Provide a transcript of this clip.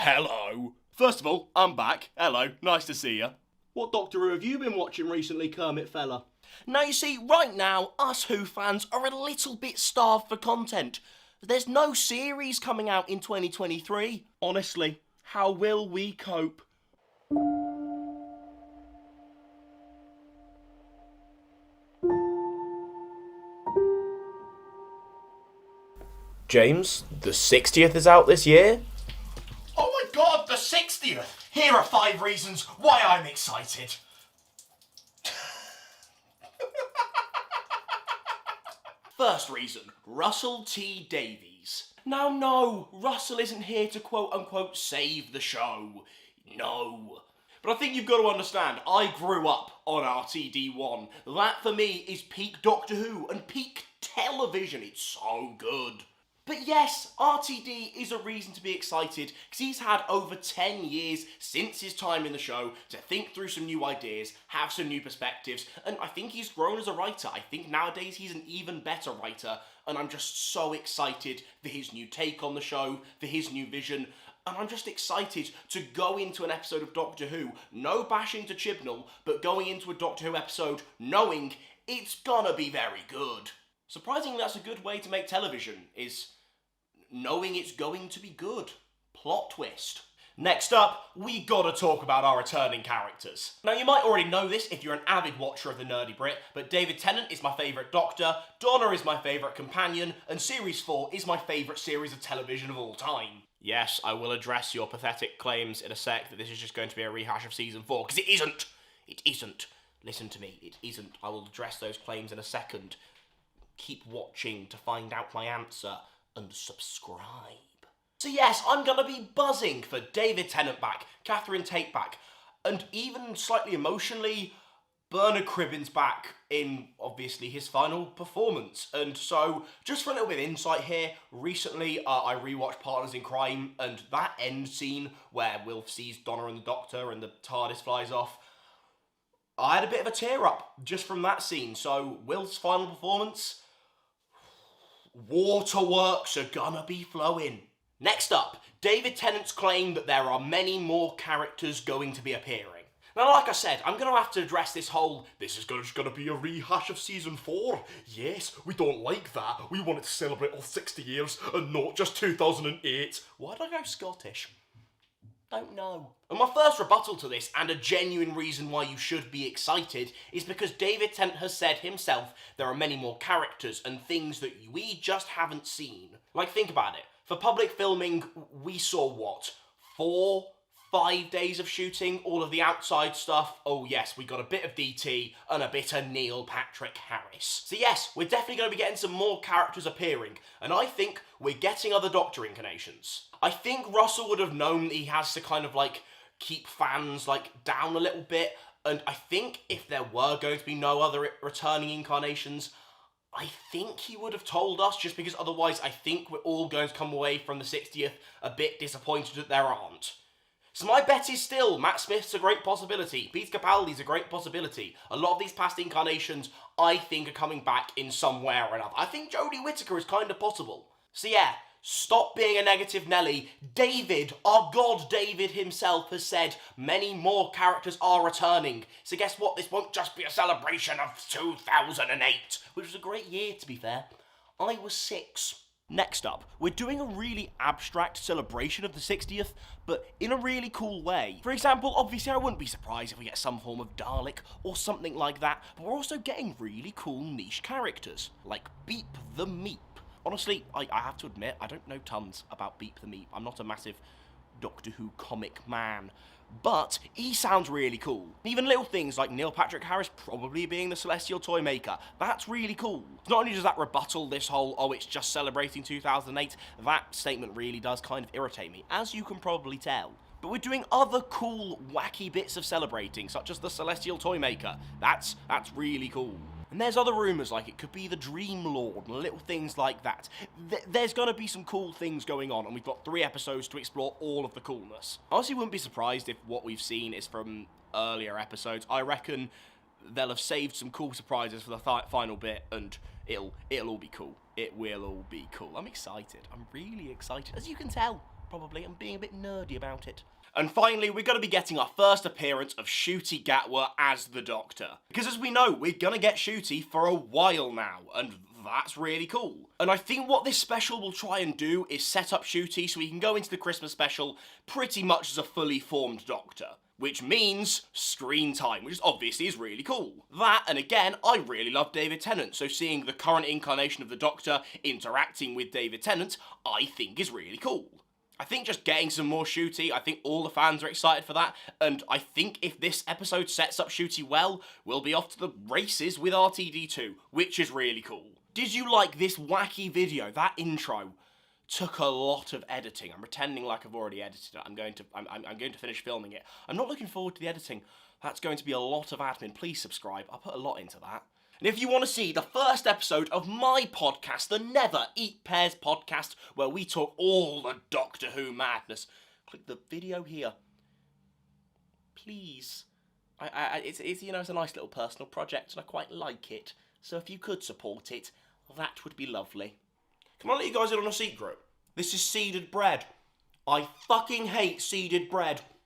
Hello. First of all, I'm back. Hello, nice to see you. What Doctor Who have you been watching recently, Kermit fella? Now you see, right now, us Who fans are a little bit starved for content. There's no series coming out in 2023. Honestly, how will we cope? James, the 60th is out this year? Oh my god, the 60th! Here are 5 reasons why I'm excited. First reason, Russel T Davies. Now no, Russell isn't here to quote unquote save the show. No. But I think you've got to understand, I grew up on RTD1. That for me is peak Doctor Who and peak television. It's so good. But yes, RTD is a reason to be excited because he's had over 10 years since his time in the show to think through some new ideas, have some new perspectives, and I think he's grown as a writer. I think nowadays he's an even better writer, and I'm just so excited for his new take on the show, for his new vision, and I'm just excited to go into an episode of Doctor Who, no bashing to Chibnall, but going into a Doctor Who episode knowing it's gonna be very good. Surprisingly, that's a good way to make television, is knowing it's going to be good. Plot twist. Next up, we gotta talk about our returning characters. Now, you might already know this if you're an avid watcher of The Nerdy Brit, but David Tennant is my favourite Doctor, Donna is my favourite companion, and Series 4 is my favourite series of television of all time. Yes, I will address your pathetic claims in a sec that this is just going to be a rehash of Season 4, because it isn't! It isn't. Listen to me, it isn't. I will address those claims in a second. Keep watching to find out my answer, and subscribe. So yes, I'm gonna be buzzing for David Tennant back, Catherine Tate back, and even slightly emotionally, Bernard Cribbin's back in, obviously, his final performance. And so, just for a little bit of insight here, recently I rewatched Partners in Crime, and that end scene where Will sees Donna and the Doctor and the TARDIS flies off, I had a bit of a tear up just from that scene. So Will's final performance, waterworks are gonna be flowing. Next up, David Tennant's claim that there are many more characters going to be appearing. Now, like I said, I'm going to have to address this whole, this is just going to be a rehash of Season 4. Yes, we don't like that. We want it to celebrate all 60 years and not just 2008. Why did I go Scottish? Don't know. And my first rebuttal to this, and a genuine reason why you should be excited, is because David Tennant has said himself there are many more characters and things that we just haven't seen. Like, think about it. For public filming, we saw what? 4-5 days of shooting, all of the outside stuff. Oh yes, we got a bit of DT and a bit of Neil Patrick Harris. So yes, we're definitely going to be getting some more characters appearing, and I think we're getting other Doctor incarnations. I think Russell would have known that he has to kind of like keep fans like down a little bit, and I think if there were going to be no other returning incarnations, I think he would have told us, just because otherwise I think we're all going to come away from the 60th a bit disappointed that there aren't. So my bet is still Matt Smith's a great possibility, Peter Capaldi's a great possibility. A lot of these past incarnations I think are coming back in some way or another. I think Jodie Whittaker is kind of possible. So yeah, stop being a negative Nelly. David, our god David himself, has said many more characters are returning. So guess what? This won't just be a celebration of 2008, which was a great year, to be fair. I was 6. Next up, we're doing a really abstract celebration of the 60th, but in a really cool way. For example, obviously I wouldn't be surprised if we get some form of Dalek or something like that, but we're also getting really cool niche characters, like Beep the Meep. Honestly, I have to admit, I don't know tons about Beep the Meep. I'm not a massive Doctor Who comic man, but he sounds really cool. Even little things like Neil Patrick Harris probably being the Celestial Toy Maker, that's really cool. Not only does that rebuttal this whole, oh, it's just celebrating 2008, that statement really does kind of irritate me, as you can probably tell. But we're doing other cool, wacky bits of celebrating, such as the Celestial Toy Maker. That's really cool. And there's other rumours, like it could be the Dream Lord and little things like that. There's going to be some cool things going on, and we've got 3 episodes to explore all of the coolness. I honestly wouldn't be surprised if what we've seen is from earlier episodes. I reckon they'll have saved some cool surprises for the final bit, and it'll all be cool. It will all be cool. I'm excited. I'm really excited, as you can tell. probably. I'm being a bit nerdy about it. And finally, we're going to be getting our first appearance of Ncuti Gatwa as the Doctor. Because as we know, we're going to get Ncuti for a while now, and that's really cool. And I think what this special will try and do is set up Ncuti so he can go into the Christmas special pretty much as a fully formed Doctor. Which means screen time, which obviously is really cool. That, and again, I really love David Tennant, so seeing the current incarnation of the Doctor interacting with David Tennant, I think is really cool. I think just getting some more Ncuti, I think all the fans are excited for that, and I think if this episode sets up Ncuti well, we'll be off to the races with RTD2, which is really cool. Did you like this wacky video, that intro? Took a lot of editing. I'm pretending like I've already edited it. I'm going to finish filming it. I'm not looking forward to the editing. That's going to be a lot of admin. Please subscribe. I put a lot into that. And if you want to see the first episode of my podcast, the Never Eat Pears podcast, where we talk all the Doctor Who madness, click the video here. Please. It's you know, it's a nice little personal project, and I quite like it. So if you could support it, that would be lovely. Can I let you guys in on a secret? This is seeded bread. I fucking hate seeded bread.